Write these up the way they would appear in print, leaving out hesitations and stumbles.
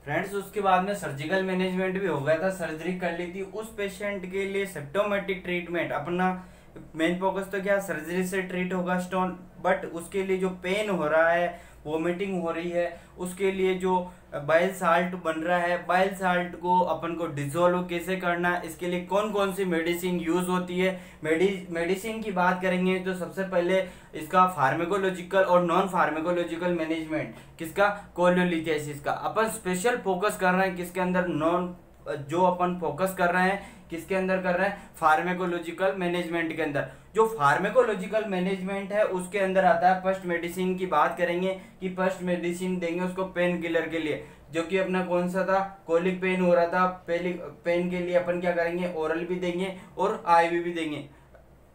Friends उसके बाद में सर्जिकल मैनेजमेंट भी हो गया था, सर्जरी कर ली थी उस पेशेंट के लिए। सिम्प्टोमेटिक ट्रीटमेंट अपना मेन फोकस तो क्या सर्जरी से ट्रीट होगा स्टोन, बट उसके लिए जो पेन हो रहा है, वोमिटिंग हो रही है, उसके लिए जो बाइल साल्ट बन रहा है, बाइल साल्ट को अपन को डिसोल्व कैसे करना है, इसके लिए कौन कौन सी मेडिसिन यूज होती है। मेडिसिन की बात करेंगे तो सबसे पहले इसका फार्मेकोलॉजिकल और नॉन फार्मेकोलॉजिकल मैनेजमेट किसका, कोलियोलिथियासिस का। अपन स्पेशल फोकस कर रहे हैं किसके अंदर, नॉन जो अपन फोकस कर रहे हैं किसके अंदर कर रहे हैं, फार्मेकोलॉजिकल मैनेजमेंट के अंदर। जो फार्मेकोलॉजिकल मैनेजमेंट है उसके अंदर आता है फर्स्ट मेडिसिन की बात करेंगे कि फर्स्ट मेडिसिन देंगे उसको पेन किलर के लिए, जो कि अपना कौन सा था, कोलिक पेन हो रहा था। पेन के लिए अपन क्या करेंगे, ओरल भी देंगे और आईवी भी देंगे,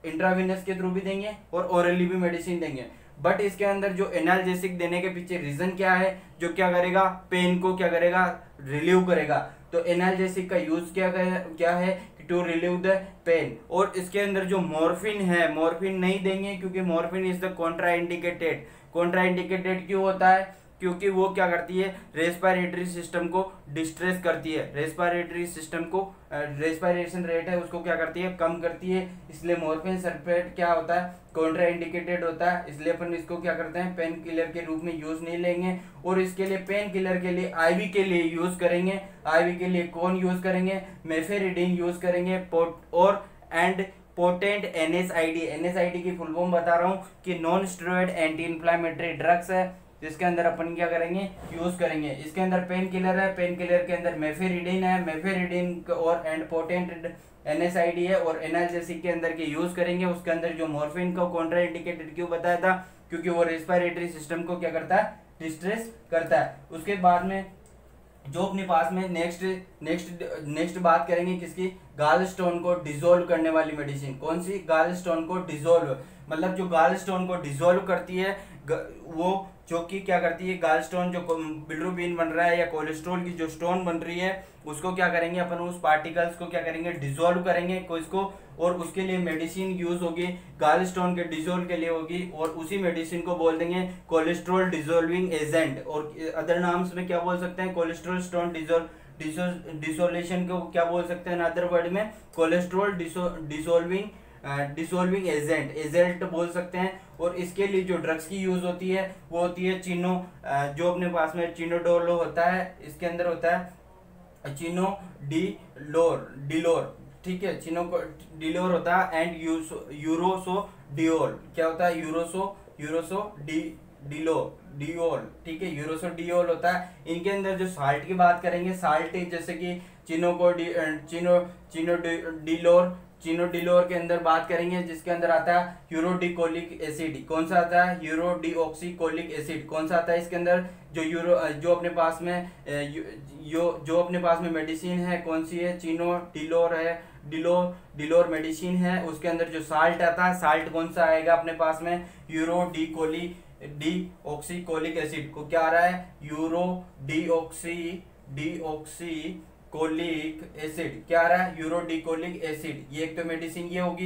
इंट्रावेनस के थ्रू भी देंगे और ओरली भी मेडिसिन देंगे। बट इसके अंदर जो एनाल्जेसिक देने के पीछे रीजन क्या है, जो क्या करेगा, पेन को क्या करेगा, रिलीव करेगा। तो एनाल्जेसिक का यूज क्या है टू रिलीव द पेन। और इसके अंदर जो मॉर्फिन है, मॉर्फिन नहीं देंगे क्योंकि morphine is the contraindicated. Contraindicated क्यों होता है, क्योंकि वो क्या करती है, रेस्पिरेटरी सिस्टम को डिस्ट्रेस करती है, रेस्पिरेटरी सिस्टम को रेस्पिरेशन रेट है उसको क्या करती है, कम करती है। इसलिए मॉर्फिन सल्फेट क्या होता है, कॉन्ट्रा इंडिकेटेड होता है, इसलिए अपन इसको क्या करते हैं, पेन किलर के रूप में यूज नहीं लेंगे। और इसके लिए पेन किलर के लिए आईवी के लिए यूज करेंगे। आईवी के लिए कौन यूज करेंगे, मेफेरिडीन यूज करेंगे और एंड पोटेंट एनएसआईडी। एनएसआईडी की फुल फॉर्म बता रहा हूँ कि non steroid anti inflammatory drugs है, जिसके अंदर अपन क्या करेंगे, यूज करेंगे। इसके अंदर पेन किलर है, पेन किलर के अंदर मेफेरिडीन है, मेफेरिडीन और एंड पोटेंट एनएसआईडी है। और एनाल्जेसिक के अंदर के यूज करेंगे। उसके अंदर जो मॉर्फिन को कॉन्ट्रा इंडिकेटेड क्यों बताया था, क्योंकि वो रेस्पिरेटरी सिस्टम को क्या करता है, डिस्ट्रेस करता है। उसके बाद में जो अपने पास में नेक्स्ट बात करेंगे किसकी, गाल स्टोन को डिसोल्व करने वाली मेडिसिन। कौन सी, गाल स्टोन को डिसोल्व, मतलब जो गाल स्टोन को डिसोल्व करती है वो जो कि क्या करती है, गाल स्टोन जो बिलिरुबिन बन रहा है या कोलेस्ट्रॉल की जो स्टोन बन रही है उसको क्या करेंगे अपन, उस पार्टिकल्स को क्या करेंगे, डिसोल्व करेंगे इसको। और उसके लिए मेडिसिन यूज होगी, गाल स्टोन के डिसोल्व के लिए होगी, और उसी मेडिसिन को बोल देंगे कोलेस्ट्रॉल डिसोल्विंग एजेंट। और अदर नाम्स में क्या बोल सकते हैं, कोलेस्ट्रॉल स्टोन डिसोलेशन को क्या बोल सकते हैं, अदर वर्ड में कोलेस्ट्रॉल डिसोल्विंग एजेंट बोल सकते हैं। और इसके लिए जो ड्रग्स की यूज होती है वो होती है जो अपने पास में चिनोडोलो होता है, इसके अंदर होता है चिनो डिलोर, ठीक है, चिनो डिलोर होता है। एंड यूरोसो डिओल, क्या होता है, यूरोसो डिओल, ठीक है, यूरोसो डिओल होता है। इनके अंदर जो साल्ट की बात करेंगे, साल्ट जैसे कि चिनोडिलोर के अंदर बात करेंगे, जिसके अंदर आता है यूरोडिकोलिक एसिड। कौन सा आता है, यूरोडीऑक्सीकोलिक एसिड। कौन सा आता है इसके अंदर, जो अपने पास में जो अपने पास में मेडिसिन है कौन सी है, चिनोडिलोर है, डिलोर मेडिसिन है। उसके अंदर जो साल्ट आता है, साल्ट कौन सा आएगा अपने पास में, डीऑक्सीकोलिक एसिड को क्या आ रहा है, डीऑक्सीकोलिक एसिड क्या आ रहा है, यूरोडिकोलिक एसिड। ये एक तो मेडिसिन ये होगी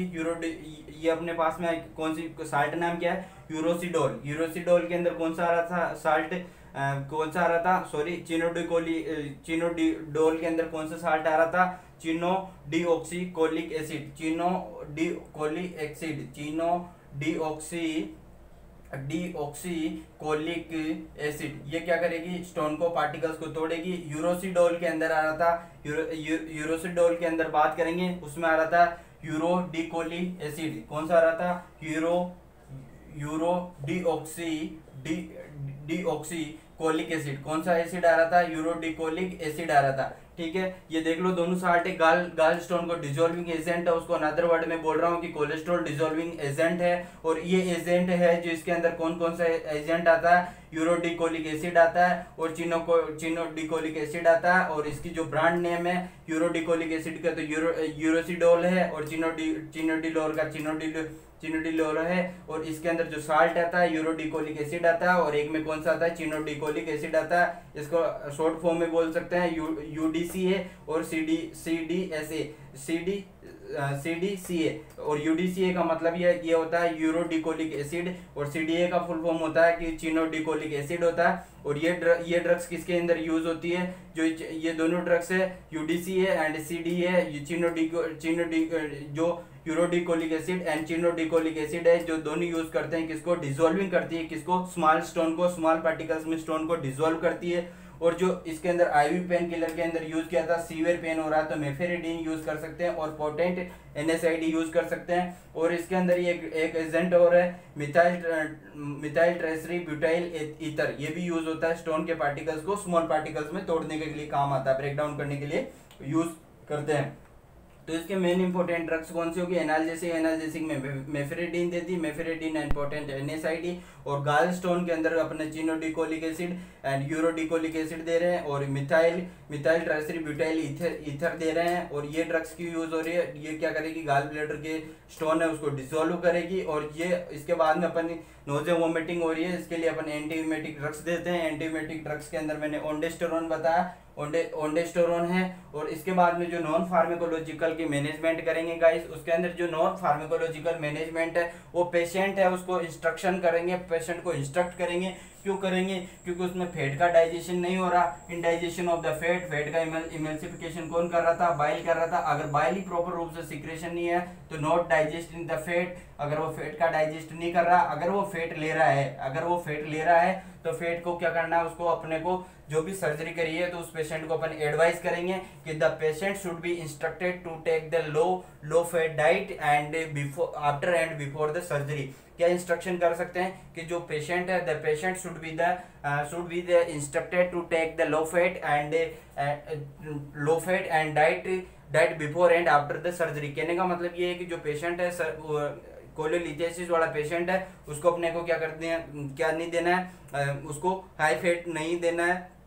ये अपने पास में कौन सी साल्ट नाम क्या है, यूरोसिडोल के अंदर कौन सा आ रहा था साल्ट, कौन सा आ रहा था, सॉरी, चिनोडिडोल के अंदर कौन सा साल्ट आ रहा था, चिनोडिऑक्सीकोलिक एसिड, डीऑक्सीकोलिक एसिड। ये क्या करेगी, स्टोन को पार्टिकल्स को तोड़ेगी। यूरोसिडोल के अंदर आ रहा था, यूरोसिडोल के अंदर बात करेंगे उसमें आ रहा था यूरोडिकोलिक एसिड। कौन सा आ रहा था, डीऑक्सीकोलिक एसिड। कौन सा एसिड आ रहा था, यूरोडिकोलिक एसिड आ रहा था, ठीक है। ये देख लो दोनों साल्ट है, गाल स्टोन को डिसॉल्विंग एजेंट है, उसको अनदर वर्ड में बोल रहा हूँ कि कोलेस्ट्रॉल डिसॉल्विंग एजेंट है। और ये एजेंट है जो इसके अंदर कौन कौन सा एजेंट आता है, यूरोडिकोलिक एसिड आता है और चिनोडिकोलिक एसिड आता है। और इसकी जो ब्रांड नेम है यूरोडिकोलिक एसिड का तो यूरोसिडोल है, और चिनोडिलोर का चिनोडिलोर है। और इसके अंदर जो साल्ट आता है यूरोडिकोलिक एसिड आता है, और एक में कौन सा आता है, चिनोडिकोलिक एसिड आता है। इसको शॉर्ट फॉर्म में बोल सकते हैं यूडीसी है और सीडीएसए। CDCA, और UDCA का मतलब ये होता है यूरोडिकोलिक एसिड, और CDA का फुल फॉर्म होता है कि चिनोडिकोलिक एसिड होता है। और ये ड्रग्स किसके अंदर यूज होती है, जो ये दोनों ड्रग्स है UDCA एंड CDA, जो यूरोडिकोलिक एसिड एंड चिनोडिकोलिक एसिड है, जो दोनों यूज करते हैं किसको, डिसॉल्विंग करती है किसको, स्मॉल स्टोन को, स्मॉल पार्टिकल्स में स्टोन को डिसॉल्व करती है। और जो इसके अंदर IV पेन किलर के अंदर यूज किया था, सीवियर पेन हो रहा है तो मेफेरेडिन यूज कर सकते हैं, और पोटेंट NSAID यूज कर सकते हैं। और इसके अंदर ये एक एजेंट और है मिथाइल ट्रेसरी ब्यूटाइल ईथर, ये भी यूज होता है स्टोन के पार्टिकल्स को स्मॉल पार्टिकल्स में तोड़ने के लिए काम आता है, ब्रेक डाउन करने के लिए यूज करते हैं। तो इसके मेन इंपॉर्टेंट ड्रग्स कौन सी होगी, एनाल्जेसिक में मेफेरेडिन देती, मेफेरेडिन एंड पोटेंट NSAID, और गाल स्टोन के अंदर अपने चिनोडिकोलिक एसिड एंड यूरोडिकोलिक एसिड दे रहे हैं, और मिथाइल ट्राइसरी ब्यूटाइल ईथर दे रहे हैं। और ये ड्रग्स की यूज हो रही है, ये क्या करेगी, गाल ब्लैडर के स्टोन है उसको डिसॉल्व करेगी। और ये इसके बाद में अपन नोज़िया वोमिटिंग हो रही है, इसके लिए अपन एंटीमेटिक ड्रग्स देते हैं। एंटीमेटिक ड्रग्स के अंदर मैंने ओंडेस्टेरोन बताया, ओंडेस्टेरोन है। और इसके बाद में जो नॉन फार्मेकोलॉजिकल की मैनेजमेंट करेंगे गाइस, उसके अंदर जो नॉन फार्मेकोलॉजिकल मैनेजमेंट है वो पेशेंट है उसको इंस्ट्रक्शन करेंगे, पेशेंट को इंस्ट्रक्ट करेंगे। क्यों करेंगे, क्योंकि उसमें फैट का डाइजेशन नहीं हो रहा, इंडाइजेशन ऑफ द फैट का इमल्सिफिकेशन कौन कर रहा था, बाइल कर रहा था। अगर बाइल ही प्रॉपर रूप से सिक्रेशन नहीं है तो not digest in the fat, अगर वो फैट का डाइजेस्ट नहीं कर रहा, अगर वो फैट ले रहा है तो फैट को क्या करना है, उसको अपने को जो भी सर्जरी करी है तो उस पेशेंट को अपन एडवाइस करेंगे कि the patient should be instructed to take the low fat diet and after and before the surgery. क्या इंस्ट्रक्शन कर सकते हैं कि जो पेशेंट है, the patient should be the instructed to take the low fat and diet before and after the surgery. कहने का मतलब ये है कि जो पेशेंट है कोलेलिथियासिस वाला पेशेंट है, उसको अपने को क्या नहीं देना है, उसको हाई फैट नहीं देना है,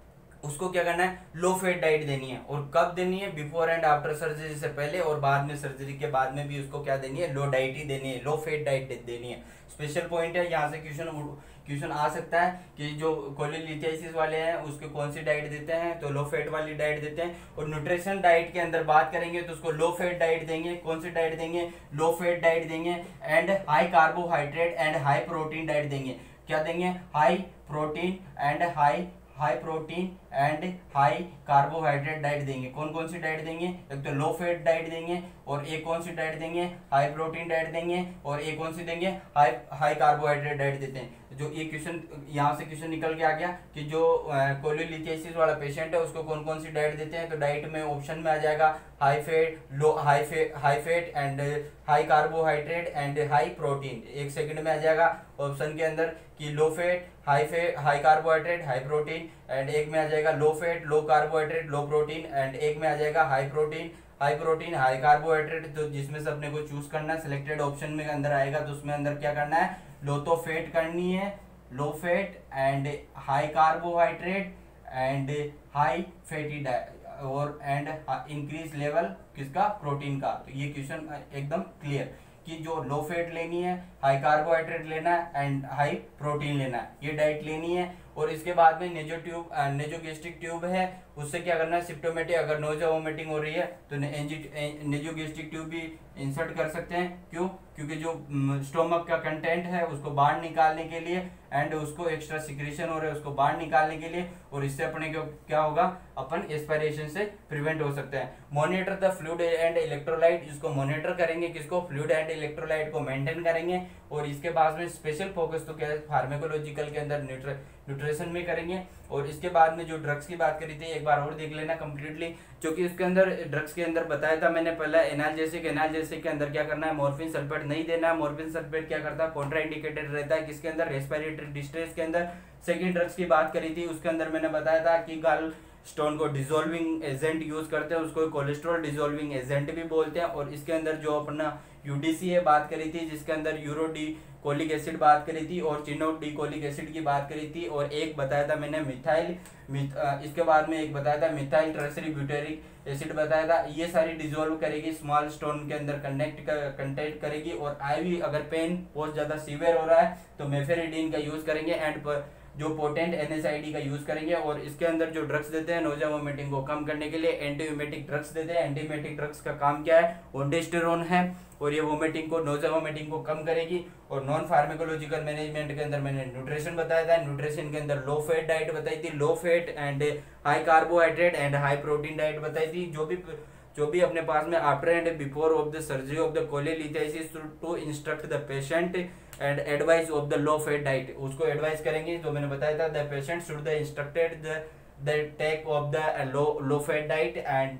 उसको क्या करना है, लो फैट डाइट देनी है। और कब देनी है, बिफोर एंड आफ्टर सर्जरी से पहले, और बाद में सर्जरी के बाद में भी उसको क्या देनी है, लो डाइट ही देनी है, लो फैट डाइट देनी है। स्पेशल पॉइंट है, यहाँ से क्वेश्चन आ सकता है कि जो कोलेलिथियासिस वाले हैं उसको कौन सी डाइट देते हैं, तो लो फैट वाली डाइट देते हैं। और न्यूट्रिशन डाइट के अंदर बात करेंगे तो उसको लो फैट डाइट देंगे। कौन सी डाइट देंगे, लो फैट डाइट देंगे, and high carbohydrate and high protein diet देंगे। क्या देंगे, high protein and high carbohydrate diet देंगे। कौन सी डाइट देंगे, एक तो लो फैट डाइट देंगे, और एक कौन सी डाइट देंगे, हाई प्रोटीन डाइट देंगे, और एक कौन सी देंगे, हाई कार्बोहाइड्रेट डाइट देते हैं। जो ये क्वेश्चन यहाँ से क्वेश्चन निकल के आ गया कि जो कोलेलिथियासिस वाला पेशेंट है उसको कौन सी डाइट देते हैं, तो डाइट में ऑप्शन में आ जाएगा high fat and high carbohydrate and high protein. एक सेकंड में आ जाएगा ऑप्शन के अंदर कि low fat, high carbohydrate, high protein, and एक में आ जाएगा low fat, low carbohydrate, low protein, and एक में आ जाएगा हाई प्रोटीन हाई कार्बोहाइड्रेट। तो जिसमें से अपने को चूज करना है, सिलेक्टेड ऑप्शन में अंदर आएगा तो उसमें अंदर क्या करना है, लो तो फैट करनी है, लो fat and high carbohydrate and high fatty और एंड इंक्रीज लेवल किसका, प्रोटीन का। तो ये क्वेश्चन एकदम क्लियर कि जो लो फैट लेनी है, हाई कार्बोहाइड्रेट लेना है एंड हाई प्रोटीन लेना है, ये डाइट लेनी है। और इसके बाद में नेजोगेस्ट्रिक ट्यूब है, उससे क्या करना है, सिम्प्टोमेटिक, अगर नोज़िया वोमिटिंग हो रही है तो नेजोगेस्ट्रिक ट्यूब भी इंसर्ट कर सकते हैं। क्यों, क्योंकि जो स्टोमक का कंटेंट है उसको बाहर निकालने के लिए, एंड उसको एक्स्ट्रा सिक्रेशन हो रहा है उसको बाहर निकालने के लिए, और इससे अपने को क्या होगा, अपन एस्पिरेशन से प्रिवेंट हो सकते हैं। Monitor the fluid and electrolyte, इसको मॉनिटर करेंगे, किसको, फ्लूइड एंड इलेक्ट्रोलाइट को मेंटेन करेंगे। और इसके बाद में स्पेशल फोकस तो क्या है, फार्मेकोलॉजिकल के अंदर न्यूट्रिशन में करेंगे। और इसके बाद में जो ड्रग्स की बात करी थी एक बार और देख लेना कंप्लीटली, जो कि इसके अंदर ड्रग्स के अंदर बताया था मैंने पहला एनाल्जेसिक के अंदर क्या करना है, मॉर्फिन सल्फेट नहीं देना है। मॉर्फिन सल्फेट क्या करता है, कॉन्ट्राइंडिकेटेड रहता है किसके अंदर, रेस्पिरेटरी डिस्ट्रेस के अंदर। सेकंड ड्रग्स की बात करी थी उसके अंदर मैंने बताया था कि गाल स्टोन को डिसॉल्विंग एजेंट यूज करते हैं, उसको कोलेस्ट्रॉल डिसॉल्विंग एजेंट भी बोलते हैं। और इसके अंदर जो अपना UDCA बात करी थी जिसके अंदर यूरोडिकोलिक एसिड बात करी थी और चिनोडिकोलिक एसिड की बात करी थी, और एक बताया था मैंने इसके बाद में एक बताया था मिथाइल ट्राइसरी ब्यूटेरिक एसिड बताया था। ये सारी डिसॉल्व करेगी, स्मॉल स्टोन के अंदर कंटेक्ट करेगी। और IV अगर पेन बहुत ज्यादा सीवियर हो रहा है तो मेफेरेडिन का यूज करेंगे, एंड जो पोटेंट NSAID का यूज करेंगे। और इसके अंदर जो ड्रग्स देते हैं नोजिया वोमिटिंग को कम करने के लिए एंटीइमेटिक ड्रग्स देते हैं। एंटीइमेटिक ड्रग्स का काम क्या है, ओंडेस्टेरोन है, और ये वोमिटिंग को, नोजिया वोमिटिंग को कम करेगी। और नॉन फार्मेकोलॉजिकल मैनेजमेंट के अंदर मैंने न्यूट्रिशन बताया था। न्यूट्रिशन के अंदर लो फैट डाइट बताई थी, low fat and high carbohydrate and high protein diet बताई थी। जो भी अपने पास में after and before of the surgery of the cholelithiasis to instruct the patient and advice of the low fat diet, उसको एडवाइस करेंगे। जो मैंने बताया था, the patient should the instructed the take of the low fat diet and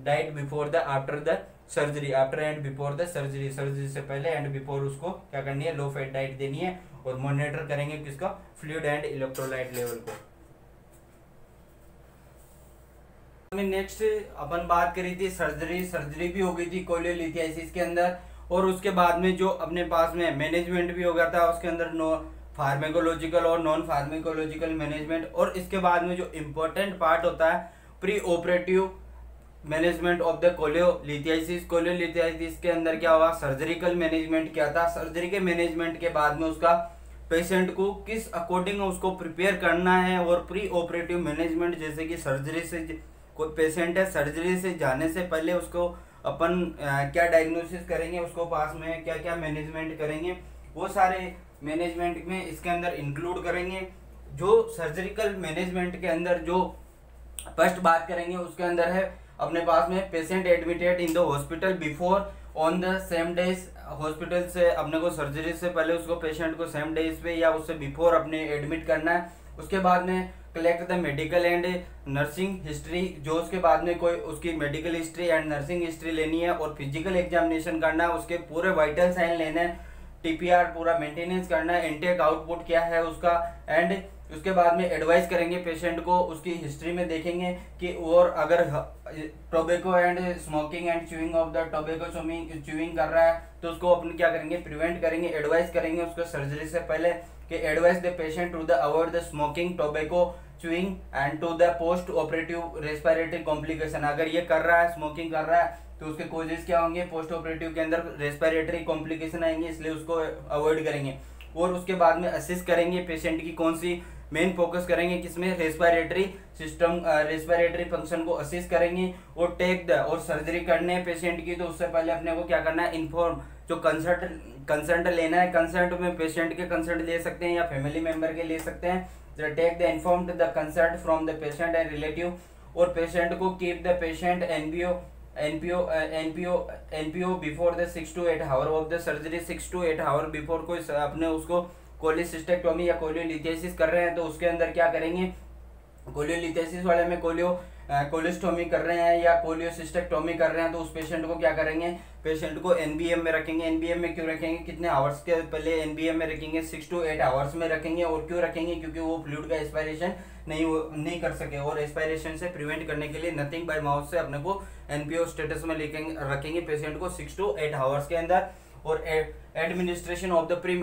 diet before the after the surgery, after and before the surgery, surgery से पहले and before उसको क्या करनी है, लो फैट डाइट देनी है। और मॉनिटर करेंगे किसका, फ्लूइड एंड इलेक्ट्रोलाइट लेवल को। नेक्स्ट अपन बात करी थी सर्जरी भी हो गई थी कोलेलिथियासिस के अंदर। और उसके बाद में जो अपने पास में मैनेजमेंट भी हो गया था उसके अंदर नो फार्मेकोलॉजिकल और नॉन फार्मेकोलॉजिकल मैनेजमेंट। और इसके बाद में जो इम्पोर्टेंट पार्ट होता है pre operative management of the cholelithiasis. Cholelithiasis के अंदर क्या हुआ, सर्जरिकल मैनेजमेंट क्या था। सर्जरी के मैनेजमेंट के बाद में उसका पेशेंट को किस अकॉर्डिंग उसको प्रिपेयर करना है। और प्री ऑपरेटिव मैनेजमेंट, जैसे कि सर्जरी से कोई पेशेंट है, सर्जरी से जाने से पहले उसको अपन क्या डायग्नोसिस करेंगे, उसको पास में क्या क्या मैनेजमेंट करेंगे, वो सारे मैनेजमेंट में इसके अंदर इंक्लूड करेंगे। जो सर्जरिकल मैनेजमेंट के अंदर जो फर्स्ट बात करेंगे उसके अंदर है अपने पास में patient admitted in the hospital before on the same days. Hospital से अपने को सर्जरी से पहले उसको पेशेंट को सेम डेज पे या उससे बिफोर अपने एडमिट करना है। उसके बाद में collect the medical and nursing history, जो उसके बाद में कोई उसकी medical history and nursing history लेनी है। और फिजिकल एग्जामिनेशन करना है, उसके पूरे वाइटल साइन लेने हैं, TPR पूरा मेंटेनेंस करना है, इनटेक आउटपुट क्या है उसका। एंड उसके बाद में एडवाइस करेंगे पेशेंट को, उसकी हिस्ट्री में देखेंगे कि और अगर tobacco and smoking and chewing of the tobacco chewing कर रहा है तो उसको अपन क्या करेंगे, प्रिवेंट करेंगे। एडवाइस करेंगे उसको सर्जरी से पहले कि advice the patient to the avoid the smoking, tobacco chewing and to the post operative respiratory complication. अगर ये कर रहा है, स्मोकिंग कर रहा है, तो उसके कॉजेज क्या होंगे, पोस्ट ऑपरेटिव के अंदर रेस्पिरेटरी कॉम्प्लिकेशन आएंगे, इसलिए उसको अवॉइड करेंगे। और उसके बाद में असिस्ट करेंगे पेशेंट की, कौन सी मेन फोकस करेंगे किसमें, रेस्पिरेटरी सिस्टम, रेस्पिरेटरी फंक्शन को असिस्ट करेंगे। और टेक द, और सर्जरी करने है पेशेंट की तो उससे पहले अपने को क्या करना है, इन्फॉर्म, जो कंसर्ट लेना है, कंसर्ट में पेशेंट के कंसर्ट ले सकते हैं या फैमिली मेंबर के ले सकते हैं। Take the informed the consent from the patient and relative. और पेशेंट को keep the patient NPO before the 6 to 8 hour of the surgery. 6 to 8 hour before कोई अपने उसको कोलिसिस्टेक्टोमी या कोलियोलिथियासिस कर रहे हैं तो उसके अंदर क्या करेंगे, कोलियोलिथियासिस वाले में कोलिस्टोमी कर रहे हैं या कोलियोसिस्टेक्टोमी कर रहे हैं तो उस पेशेंट को क्या करेंगे, पेशेंट को NBM में रखेंगे। NBM में क्यों रखेंगे, कितने आवर्स के पहले NBM में रखेंगे, 6 to 8 आवर्स में रखेंगे। और क्यों रखेंगे, क्योंकि वो फ्लूइड का एस्पायरेशन नहीं कर सके, और एस्पायरेशन से प्रिवेंट करने के लिए नथिंग बाय माउथ से अपने को NPO स्टेटस में रखेंगे पेशेंट को 6 to 8 आवर्स के अंदर। और administration of the pre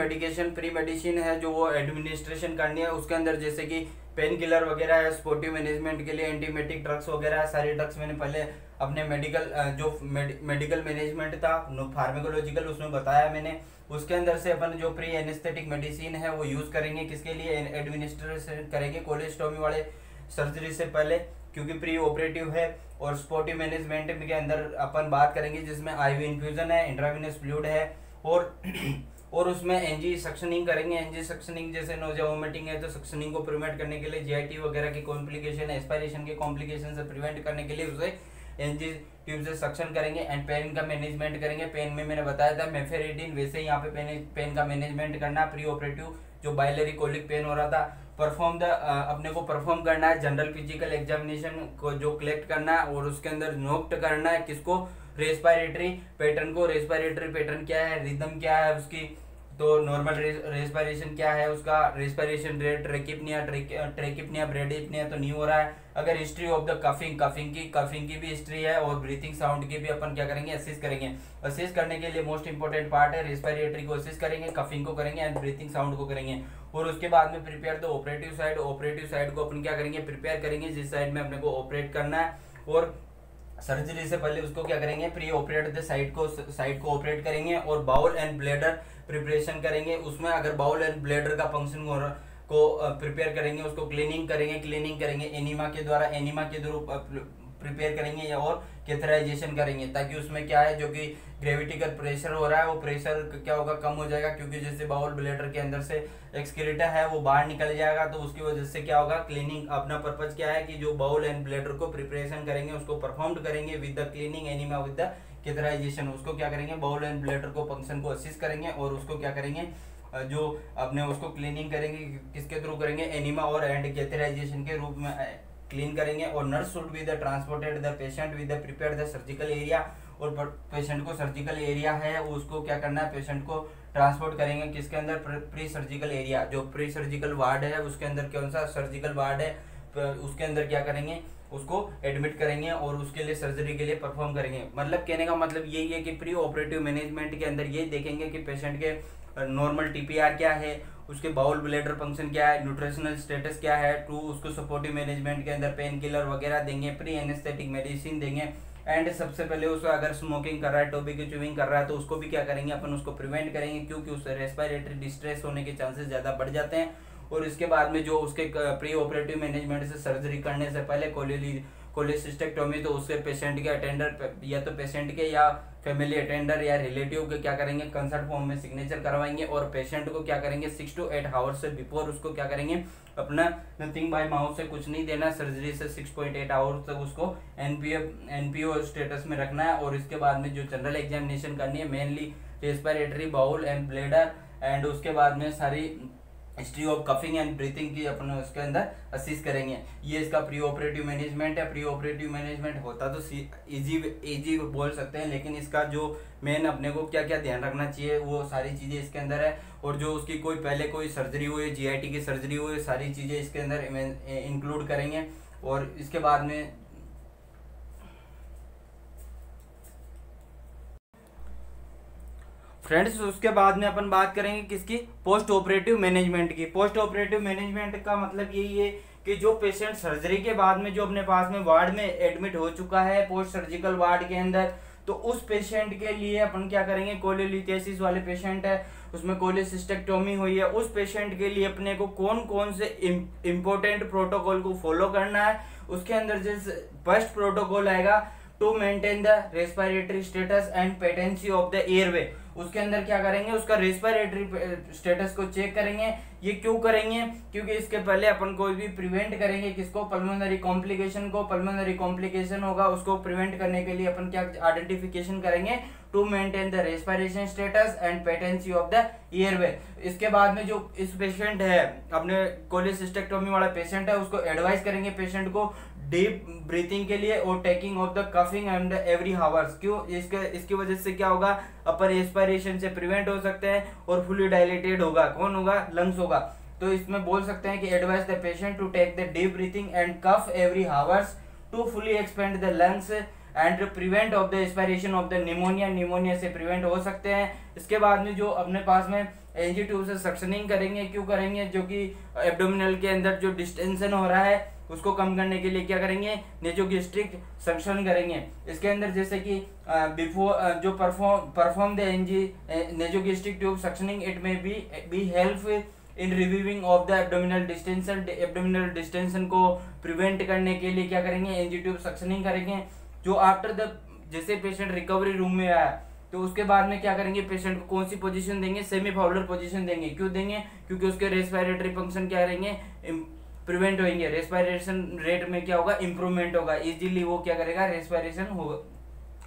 medicine है जो वो एडमिनिस्ट्रेशन करनी है उसके अंदर, जैसे कि पेन किलर वगैरह है, स्पोर्टिव मैनेजमेंट के लिए एंटीमेटिक ड्रग्स वगैरह है, सारे ड्रग्स मैंने पहले अपने मेडिकल मैनेजमेंट था फार्मेकोलॉजिकल उसमें बताया मैंने। उसके अंदर से अपन जो प्री एनेस्थेटिक मेडिसिन है वो यूज करेंगे, किसके लिए, एडमिनिस्ट्रेशन करेंगे कोलेस्टोमी वाले सर्जरी से पहले, क्योंकि प्री ऑपरेटिव है। और स्पोर्टिव मैनेजमेंट के अंदर अपन बात करेंगे जिसमें IV इन्फ्यूजन है, इंट्रावेनस फ्लूइड है, और उसमें एनजी सक्शनिंग करेंगे। एनजी सक्शनिंग जैसे नोजिया वोमिटिंग है तो सक्शनिंग को प्रिवेंट करने के लिए, GIT वगैरह की कॉम्प्लिकेशन, एस्पायरेशन के कॉम्प्लिकेशन से प्रिवेंट करने के लिए उसे एनजी ट्यूब से सक्शन करेंगे। एंड पेन का मैनेजमेंट करेंगे। पेन में मैंने बताया था मेफेरेडिन, वैसे ही यहाँ पे पेन का मैनेजमेंट करना। प्री ऑपरेटिव जो बाइलरी कोलिक पेन हो रहा था, अपने को परफॉर्म करना है जनरल फिजिकल एग्जामिनेशन को जो कलेक्ट करना है, और उसके अंदर नोट करना है किसको, रेस्पिरेटरी पैटर्न को। रेस्पिरेटरी पैटर्न क्या है, रिदम क्या है उसकी, तो नॉर्मल रेस्पिरेशन क्या है उसका, रेस्पिरेशन रेट, ट्रेकिपनिया ब्रेडिपनिया तो नहीं हो रहा है। अगर हिस्ट्री ऑफ द कफिंग की भी हिस्ट्री है, और ब्रीथिंग साउंड की भी अपन क्या करेंगे, असिस्ट करेंगे। असिस्ट करने के लिए मोस्ट इंपोर्टेंट पार्ट है रेस्पिरेटरी को असिस्ट करेंगे, कफिंग को करेंगे एंड ब्रीथिंग साउंड को करेंगे। और उसके बाद में प्रिपेयर द ऑपरेटिव साइड को अपन क्या करेंगे, प्रिपेयर करेंगे जिस साइड में अपने को ऑपरेट करना है। और सर्जरी से पहले उसको क्या करेंगे, प्री ऑपरेट द साइड को ऑपरेट करेंगे। और बाउल एंड ब्लैडर प्रिपरेशन करेंगे। उसमें अगर बाउल एंड ब्लैडर का को प्रिपेयर करेंगे, उसको क्लीनिंग करेंगे एनीमा के द्वारा प्रिपेयर करेंगे और कैथराइजेशन करेंगे, ताकि उसमें क्या है जो कि ग्रेविटी का प्रेशर हो रहा है वो प्रेशर क्या होगा, कम हो जाएगा, क्योंकि जैसे बाउल ब्लैडर के अंदर से एक्सक्रीटा है वो बाहर निकल जाएगा, तो उसकी वजह से क्या होगा, क्लीनिंग अपना पर्पज क्या है कि जो बाउल एंड ब्लैडर को प्रिपरेशन करेंगे उसको परफॉर्म करेंगे with the cleaning enema with the catheterisation. उसको क्या करेंगे, बाउल एंड ब्लैडर को फंक्शन को असिस्ट करेंगे और उसको क्या करेंगे, जो अपने उसको क्लीनिंग करेंगे, किसके थ्रू करेंगे, एनीमा और एंड कैथराइजेशन के रूप में क्लीन करेंगे। और nurse should be the transported the patient with the prepare the surgical area, और पेशेंट को सर्जिकल एरिया है उसको क्या करना है, पेशेंट को ट्रांसपोर्ट करेंगे किसके अंदर, प्री सर्जिकल एरिया, जो प्री सर्जिकल वार्ड है उसके अंदर कौन सा सर्जिकल वार्ड है उसके अंदर क्या करेंगे, उसको एडमिट करेंगे और उसके लिए सर्जरी के लिए परफॉर्म करेंगे। मतलब कहने का मतलब यही है कि प्री ऑपरेटिव मैनेजमेंट के अंदर ये देखेंगे कि पेशेंट के नॉर्मल टीपीआर क्या है, उसके बाउल ब्लैडर फंक्शन क्या है, न्यूट्रिशनल स्टेटस क्या है, टू उसको सपोर्टिव मैनेजमेंट के अंदर पेन किलर वगैरह देंगे, प्री एनेस्थेटिक मेडिसिन देंगे, एंड सबसे पहले उसको अगर स्मोकिंग कर रहा है, टोबैको च्यूइंग कर रहा है तो उसको भी क्या करेंगे, अपन उसको प्रिवेंट करेंगे, क्योंकि उससे रेस्पिरेटरी डिस्ट्रेस होने के चांसेस ज़्यादा बढ़ जाते हैं। और इसके बाद में जो उसके प्री ऑपरेटिव मैनेजमेंट से सर्जरी करने से पहले कोलिसिस्टेक्टोमी, तो उसके पेशेंट के अटेंडर या तो पेशेंट के या फैमिली अटेंडर या रिलेटिव के क्या करेंगे, कंसर्ट फॉर्म में सिग्नेचर करवाएंगे और पेशेंट को क्या करेंगे 6 to 8 आवर्स से बिफोर उसको क्या करेंगे, अपना नथिंग बाय माउथ से कुछ नहीं देना, सर्जरी से 6.8 आवर्स तक उसको एनपीओ स्टेटस में रखना है। और इसके बाद में जो जनरल एग्जामिनेशन करनी है mainly respiratory, bowel and bladder, and उसके बाद में सारी history of coughing and breathing की अपन उसके अंदर असिस्ट करेंगे। ये इसका प्री ऑपरेटिव मैनेजमेंट है। प्री ऑपरेटिव मैनेजमेंट होता तो इजी बोल सकते हैं, लेकिन इसका जो मेन अपने को क्या क्या ध्यान रखना चाहिए वो सारी चीज़ें इसके अंदर है। और जो उसकी कोई पहले कोई सर्जरी हुई, जीआईटी की सर्जरी हुई, सारी चीज़ें इसके अंदर इंक्लूड करेंगे। और इसके बाद में फ्रेंड्स उसके बाद में अपन बात करेंगे किसकी, पोस्ट ऑपरेटिव मैनेजमेंट की। पोस्ट ऑपरेटिव मैनेजमेंट का मतलब यही है कि जो पेशेंट सर्जरी के बाद में जो अपने पास में वार्ड में एडमिट हो चुका है पोस्ट सर्जिकल वार्ड के अंदर, तो उस पेशेंट के लिए अपन क्या करेंगे, कोलिलिथियासिस वाले पेशेंट है, उसमें कोलिसिस्टेक्टोमी हुई है, उस पेशेंट के लिए अपने को कौन कौन से इम्पोर्टेंट प्रोटोकॉल को फॉलो करना है। उसके अंदर जैसे फर्स्ट प्रोटोकॉल आएगा to maintain the respiratory status and patency of the airway. उसके अंदर क्या करेंगे, उसका रेस्पिरेटरी स्टेटस को चेक करेंगे। ये क्यों करेंगे, क्योंकि इसके पहले अपन कोई भी प्रिवेंट करेंगे किसको, पल्मोनरी कॉम्प्लिकेशन को। पल्मोनरी कॉम्प्लिकेशन होगा उसको प्रिवेंट करने के लिए अपन क्या आइडेंटिफिकेशन करेंगे, to maintain the respiration status and patency of the airway. इसके बाद में जो इस पेशेंट है अपने कोलिसिस्टेक्टोमी वाला पेशेंट है उसको एडवाइस करेंगे पेशेंट को डीप ब्रीथिंग के लिए और taking of the coughing and every hours. क्यों, इसकी वजह से क्या होगा, अपर रेस्पिरेशन से प्रिवेंट हो सकते हैं और फुली डायलेटेड होगा, कौन होगा, लंग्स होगा। तो इसमें बोल सकते हैं कि advice the patient to take the deep breathing and cough every hours to fully expand the lungs and prevent of the aspiration of the pneumonia से प्रिवेंट हो सकते हैं। इसके बाद में जो अपने पास में एनजी ट्यूब से सक्शनिंग करेंगे, क्यों करेंगे, जो कि एब्डोमिनल के अंदर जो डिस्टेंशन हो रहा है उसको कम करने के लिए क्या करेंगे, नेजोगैस्ट्रिक सक्शन करेंगे। इसके अंदर जैसे कि बिफोर जो perform the NG nasogastric tube suctioning, it may be help in relieving of the abdominal distension. Abdominal distension को प्रिवेंट करने के लिए क्या करेंगे, एनजी ट्यूब सक्शनिंग करेंगे। जो आफ्टर द जैसे पेशेंट रिकवरी रूम में आया तो उसके बाद में क्या करेंगे, पेशेंट को कौन सी पोजीशन देंगे, सेमी फाउलर पोजीशन देंगे। क्यों देंगे, क्योंकि उसके रेस्पिरेटरी फंक्शन क्या रहेंगे, प्रिवेंट होंगे, रेस्पिरेशन रेट में क्या होगा, इंप्रूवमेंट होगा, इजीली वो क्या करेगा, रेस्पिरेशन हो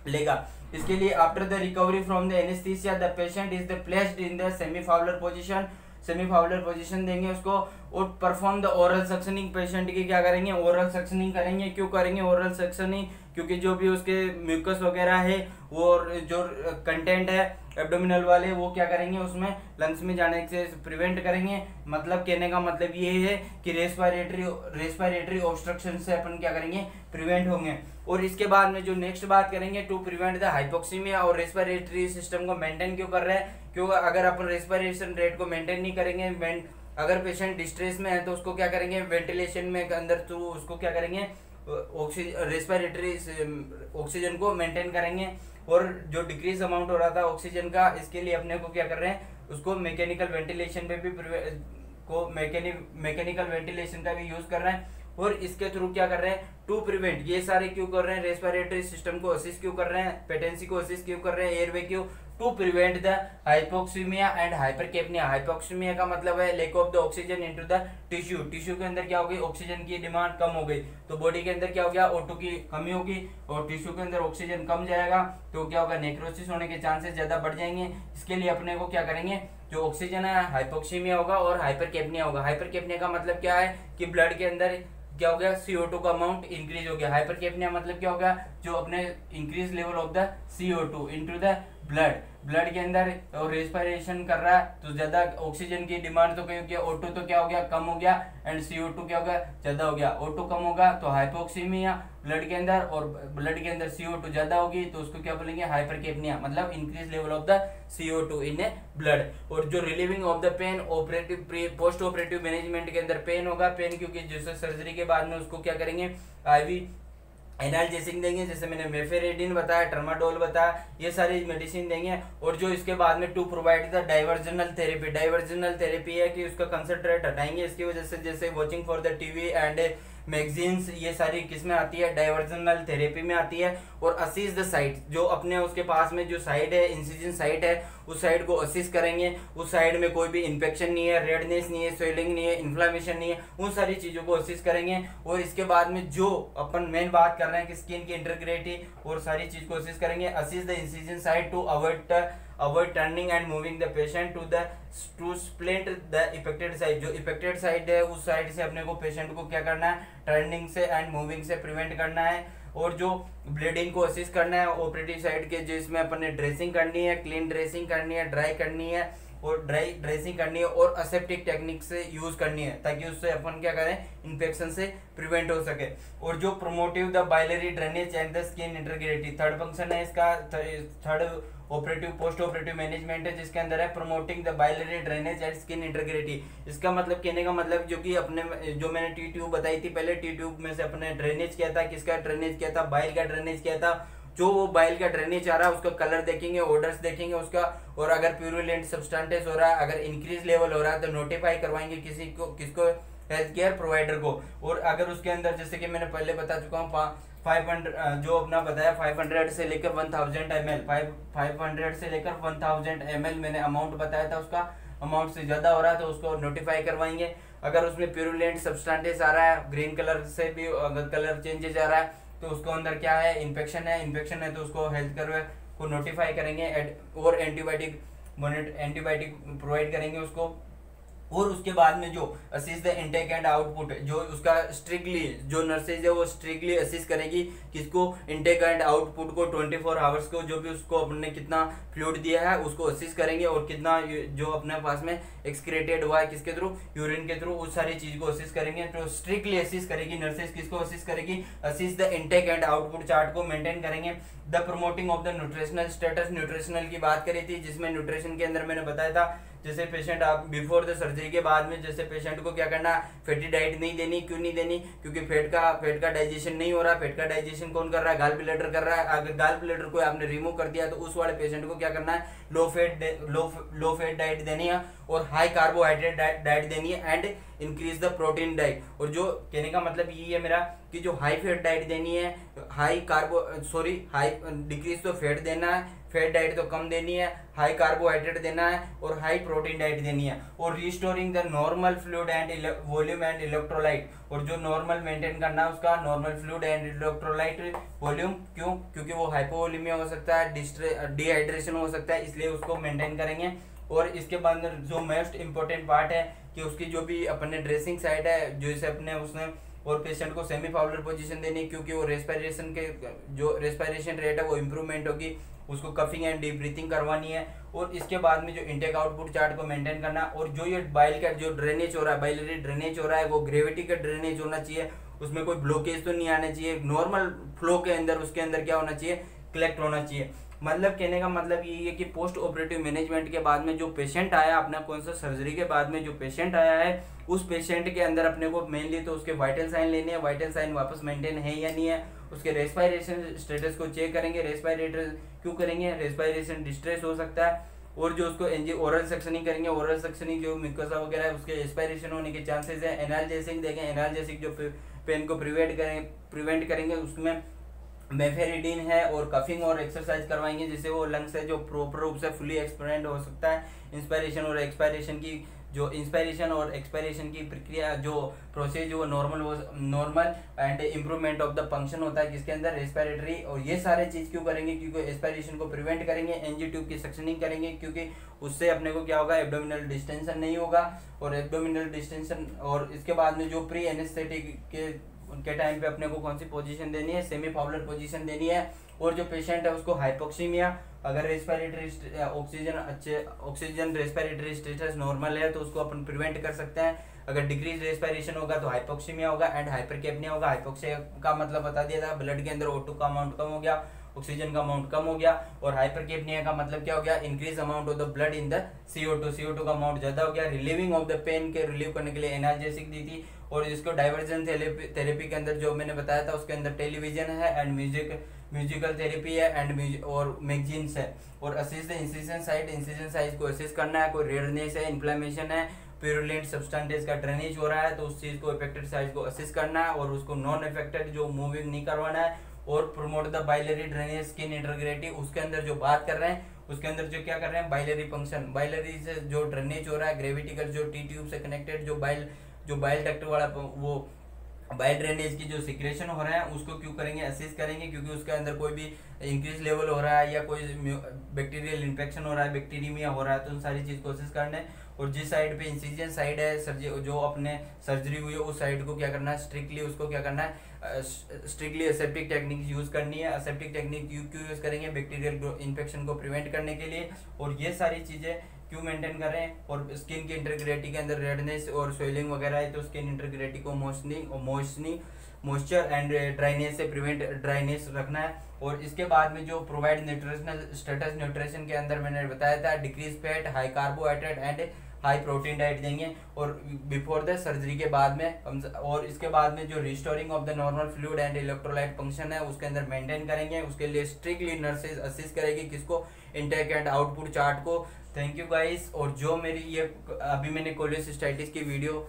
लेगा। इसके लिए after the recovery from the anaesthesia the patient is the placed in the semi Fowler position. Semi Fowler position देंगे उसको और perform the oral suctioning. Patient की क्या करेंगे, ओरल सक्शनिंग करेंगे। क्यों करेंगे ओरल सक्शनिंग, क्योंकि जो भी उसके म्यूकस वगैरह है वो जो कंटेंट है एब्डोमिनल वाले वो क्या करेंगे, उसमें लंग्स में जाने से प्रिवेंट करेंगे। मतलब कहने का मतलब ये है कि रेस्पिरेटरी ऑब्स्ट्रक्शन से अपन क्या करेंगे, प्रिवेंट होंगे। और इसके बाद में जो नेक्स्ट बात करेंगे, टू प्रिवेंट द हाइपोक्सीमिया। और रेस्पिरेटरी सिस्टम को मेंटेन क्यों कर रहे हैं, क्योंकि अगर अपन रेस्पिरेशन रेट को मेंटेन नहीं करेंगे, अगर पेशेंट डिस्ट्रेस में है तो उसको क्या करेंगे, वेंटिलेशन में अंदर थ्रू उसको क्या करेंगे, रेस्पिरेटरी ऑक्सीजन को मेंटेन करेंगे। और जो डिक्रीज अमाउंट हो रहा था ऑक्सीजन का, इसके लिए अपने को क्या कर रहे हैं, उसको मैकेनिकल वेंटिलेशन पे भी को मैकेनिकल वेंटिलेशन का भी यूज कर रहे हैं। और इसके थ्रू क्या कर रहे हैं, टू प्रिवेंट, ये सारे क्यों कर रहे हैं, रेस्पिरेटरी सिस्टम को असिस्ट क्यों कर रहे हैं, पेटेंसी को असिस्ट क्यों कर रहे हैं, एयरवे क्यों, to prevent the hypoxemia and hypercapnia. Hypoxemia का मतलब है lack of the oxygen into the tissue, tissue के अंदर क्या हो गई, ऑक्सीजन की डिमांड कम हो गई, तो बॉडी के अंदर क्या हो गया, O2 की कमी होगी और टिश्यू के अंदर ऑक्सीजन कम जाएगा तो क्या होगा, नेक्रोसिस होने के चांसेस ज्यादा बढ़ जाएंगे। इसके लिए अपने को क्या करेंगे, जो ऑक्सीजन है हाइपोक्सीमिया होगा और हाइपरकेपनिया होगा। हाइपरकेपनिया का मतलब क्या है कि ब्लड के अंदर क्या हो गया, CO2 का अमाउंट इंक्रीज हो गया। हाइपरकेपनिया मतलब क्या हो गया, जो अपने increase level of the CO2 into the blood के अंदर और रेस्पिरेशन कर रहा है तो ज्यादा ऑक्सीजन की डिमांड तो क्या हो गया, O2 तो क्या हो गया, कम हो गया एंड CO2 क्या हो गया, ज्यादा हो गया। O2 कम होगा तो हाइपोक्सीमिया ब्लड के अंदर, और ब्लड के अंदर CO2 ज्यादा होगी तो उसको क्या बोलेंगे, हाइपरकेपनिया, मतलब increase level of the CO2 in a blood. और जो relieving of the pain, operative post operative management के अंदर पेन होगा, पेन क्योंकि जैसे सर्जरी के बाद में उसको क्या करेंगे, IV एनाल्जेसिक देंगे, जैसे मैंने मेफेरेडिन बताया, ट्रामाडोल बताया, ये सारी मेडिसिन देंगे। और जो इसके बाद में to provide the diversional therapy, diversional therapy है कि उसका कंसंट्रेट हटाएंगे, इसकी वजह से जैसे watching for the TV and magazines, ये सारी किसमें आती है, डाइवर्जनल थेरेपी में आती है। और असिस्ट द साइट, जो अपने उसके पास में जो साइड है, इंसिजन साइट है, उस साइड को असिस्ट करेंगे, उस साइड में कोई भी इन्फेक्शन नहीं है, रेडनेस नहीं है, स्वेलिंग नहीं है, इन्फ्लामेशन नहीं है, उन सारी चीजों को असिस्ट करेंगे। और इसके बाद में जो अपन मेन बात कर रहे हैं कि स्किन की इंटीग्रिटी और सारी चीज को असिस्ट करेंगे। Assist the incision site to avoid turning and moving the patient to split the affected side, जो इफेक्टेड साइड है उस साइड से अपने को पेशेंट को क्या करना है, टर्निंग से एंड मूविंग से प्रिवेंट करना है। और जो ब्लीडिंग को असिस्ट करना है ऑपरेटिव साइड के, जिसमें अपन ने ड्रेसिंग करनी है, क्लीन ड्रेसिंग करनी है, ड्राई करनी है और ड्राई ड्रेसिंग करनी है और असेप्टिक टेक्निक से यूज करनी है, ताकि उससे अपन क्या करें, इन्फेक्शन से प्रिवेंट हो सके। और जो promotive the biliary drainage and the skin integrity, third function है इसका, third operative post operative management है, जिसके अंदर है promoting the biliary drainage and skin integrity. इसका मतलब कहने का मतलब जो कि अपने जो मैंने टी ट्यूब बताई थी पहले, टी ट्यूब में से अपने ड्रेनेज किया था, किसका ड्रेनेज किया था, बाइल का ड्रेनेज किया था। जो वो बाइल का ड्रेनेज आ रहा है उसका कलर देखेंगे, ऑर्डर्स देखेंगे उसका, और अगर प्यूरुलेंट सब्सटेंसेस हो रहा है, अगर इंक्रीज लेवल हो रहा है तो नोटिफाई करवाएंगे किसको, हेल्थ केयर प्रोवाइडर को। और अगर उसके अंदर जैसे कि मैंने पहले बता चुका हूँ 500 जो अपना बताया 500 से लेकर 1000 ml, 500 से लेकर 1000 ml मैंने अमाउंट बताया था, उसका अमाउंट से ज्यादा हो रहा है तो उसको नोटिफाई करवाएंगे। अगर उसमें प्यूरुलेंट सब्सटेंसेस आ रहा है, ग्रीन कलर से भी अगर कलर चेंजेस आ रहा है तो उसको अंदर क्या है, इन्फेक्शन है तो उसको हेल्थ केयर को नोटिफाई करेंगे और एंटीबायोटिक प्रोवाइड करेंगे उसको। और उसके बाद में जो assist the intake and output, जो उसका स्ट्रिक्टली जो नर्सेज है वो स्ट्रिक्टली असिस्ट करेगी किसको, इनटेक एंड आउटपुट को, 24 आवर्स को, जो भी उसको अपने कितना फ्लूइड दिया है उसको असिस्ट करेंगे, और कितना जो अपने पास में एक्सक्रेटेड हुआ है किसके थ्रू, यूरिन के थ्रू, उस सारी चीज को असिस्ट करेंगे। तो स्ट्रिक्टली असिस्ट करेगी नर्सेज, किसको असिस्ट करेगी, assist the intake and output chart को मेंटेन करेंगे। The promoting of the nutritional status, nutritional की बात करी थी, जिसमें न्यूट्रिशन के अंदर मैंने बताया था जैसे पेशेंट आप बिफोर द सर्जरी के बाद में जैसे पेशेंट को क्या करना, फैटी डाइट नहीं देनी। क्यों नहीं देनी, क्योंकि फैट का डाइजेशन नहीं हो रहा। फैट का डाइजेशन कौन कर रहा है, गाल ब्लैडर कर रहा है। अगर गाल ब्लैडर को आपने रिमूव कर दिया तो उस वाले पेशेंट को क्या करना है, लो फैट डाइट देनी है और हाई कार्बोहाइड्रेट डाइट देनी है and increase the protein diet. और जो कहने का मतलब यही है मेरा कि जो हाई फैट डाइट देनी है, हाई डिक्रीज तो फैट देना है, फैट डाइट तो कम देनी है, हाई कार्बोहाइड्रेट देना है और हाई प्रोटीन डाइट देनी है। और restoring the normal fluid and volume and electrolyte, और जो नॉर्मल मेंटेन करना है उसका normal fluid and electrolyte volume. क्यों, क्योंकि वो हाइपोवोल्यूमिया हो सकता है, डिहाइड्रेशन हो सकता है, इसलिए उसको मेंटेन करेंगे। और इसके बाद जो मोस्ट इंपॉर्टेंट पार्ट है कि उसकी जो भी अपने ड्रेसिंग साइड है, जैसे अपने उसने और पेशेंट को सेमी फाउलर पोजीशन देनी, क्योंकि वो रेस्पिरेशन के जो रेस्पिरेशन रेट है वो इम्प्रूवमेंट होगी, उसको कफिंग एंड डीप ब्रीथिंग करवानी है। और इसके बाद में जो इंटेक आउटपुट चार्ट को मेंटेन करना, और जो ये बाइल का जो ड्रेनेज हो रहा है, बाइलरी ड्रेनेज हो रहा है, वो ग्रेविटी का ड्रेनेज होना चाहिए, उसमें कोई ब्लॉकेज तो नहीं आना चाहिए, नॉर्मल फ्लो के अंदर उसके अंदर क्या होना चाहिए, कलेक्ट होना चाहिए। मतलब कहने का मतलब यही है कि पोस्ट ऑपरेटिव मैनेजमेंट के बाद में जो पेशेंट आया अपना, कौन सा सर्जरी के बाद में जो पेशेंट आया है, उस पेशेंट के अंदर अपने को मेनली तो उसके वाइटल साइन लेने हैं, वाइटल साइन वापस मेंटेन है या नहीं है, उसके रेस्पिरेशन स्टेटस को चेक करेंगे। रेस्पिरेटर क्यों करेंगे, रेस्पिरेशन डिस्ट्रेस हो सकता है, और जो उसको ओरल सक्शनिंग करेंगे, ओरल सक्शनिंग जो म्यूकोसा वगैरह है उसके एस्पायरेशन होने के चांसेस है। एनाल्जेसिक देखें, एनाल्जेसिक जो पेन को प्रिवेंट करेंगे उसमें मेफेरिडीन है, और कफिंग और एक्सरसाइज करवाएंगे जिससे वो लंग्स है जो प्रॉपर रूप से फुली एक्सपेंड हो सकता है। इंस्पायरेशन और एक्सपायरेशन की जो इंस्पायरेशन और एक्सपायरेशन की प्रक्रिया जो प्रोसेस वो normal and improvement of the function होता है किसके अंदर, रेस्पिरेटरी। और ये सारे चीज क्यों करेंगे, क्योंकि एस्पायरेशन को प्रिवेंट करेंगे, एनजी ट्यूब की सक्शनिंग करेंगे, क्योंकि उससे अपने को क्या होगा, एब्डोमिनल डिस्टेंशन नहीं होगा। और एब्डोमिनल डिस्टेंशन, और इसके बाद में जो प्री एनेस्थेटिक के टाइम पे अपने को कौन सी पोजीशन देनी है, सेमी फाउलर पोजीशन देनी है। और जो पेशेंट है उसको हाइपोक्सीमिया, अगर respiratory oxygen respiratory status normal है तो उसको अपन प्रिवेंट कर सकते हैं। अगर डिक्रीज रेस्पिरेशन होगा तो हाइपोक्सीमिया होगा एंड हाइपरकेपनिया होगा। हाइपोक्सिया का मतलब बता दिया था, ब्लड के अंदर O2 का अमाउंट कम हो गया, ऑक्सीजन का अमाउंट कम हो गया। और हाइपरकेपनिया का मतलब क्या हो गया, increase amount of the blood in the CO2 का अमाउंट ज्यादा हो गया। रिलीविंग ऑफ द पेन के रिलीव करने के लिए एनाल्जेसिक दी थी। और इसको डाइवर्जन थेरेपी के अंदर जो मैंने बताया था उसके अंदर टेलीविजन है एंड म्यूजिकल थेरेपी है एंड और मैगजीन्स है। और असिस्ट द इंसिजन साइट को असिस्ट करना है। कोई रेडनेस है, इन्फ्लेमेशन है, प्यूरुलेंट सब्सटेंसेस का ड्रेनेज हो रहा है तो उस चीज को अफेक्टेड साइट को असिस्ट करना है, और उसको नॉन अफेक्टेड जो मूविंग नहीं करवाना है। और promote the biliary drainage skin integrity, उसके अंदर जो बात कर रहे हैं उसके अंदर जो क्या कर रहे हैं, बाइलरी फंक्शन, बाइलरी से जो ड्रेनेज हो रहा है, ग्रेविटिकल जो टी ट्यूब से कनेक्टेड जो बाइल डक्ट वाला वो बाइल ड्रेनेज की जो सिक्रेशन हो रहा है उसको क्यों करेंगे, असिस्ट करेंगे, क्योंकि उसके अंदर कोई भी इंक्रीज लेवल हो रहा है या कोई बैक्टीरियल इन्फेक्शन हो रहा है, बैक्टीरिया हो रहा है, तो उन सारी चीज को असिस्ट करने। और जिस साइड पे इंसिजन साइड है जो अपने सर्जरी हुई है उस साइड को क्या करना है, स्ट्रिक्टली उसको क्या करना है, स्ट्रिक्टली असेप्टिक टेक्निक यूज करनी है। असेप्टिक टेक्निक क्यों यूज करेंगे, बैक्टीरियल इन्फेक्शन को प्रिवेंट करने के लिए। और ये सारी चीजें क्यों मेंटेन कर रहे हैं। और स्किन की इंटीग्रिटी के अंदर रेडनेस और स्वेलिंग वगैरह है तो स्किन इंटीग्रिटी को मॉइस्चर एंड ड्राइनेस से प्रिवेंट ड्राइनेस रखना है। और इसके बाद में जो प्रोवाइड न्यूट्रिशनल स्टेटस, न्यूट्रिशन के अंदर मैंने बताया था decrease fat, high carbohydrate and high protein diet देंगे। और बिफोर द सर्जरी के बाद में और इसके बाद में जो restoring of the normal fluid and electrolyte function है उसके अंदर मेंटेन करेंगे। उसके लिए स्ट्रिक्टली नर्सेज असिस्ट करेगी किसको, इनटेक एंड आउटपुट चार्ट को। Thank you guys. और जो मेरी ये अभी मैंने कोलेसिस्टाइटिस की वीडियो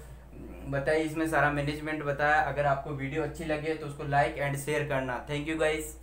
बताई इसमें सारा मैनेजमेंट बताया। अगर आपको वीडियो अच्छी लगे तो उसको लाइक एंड शेयर करना। Thank you guys.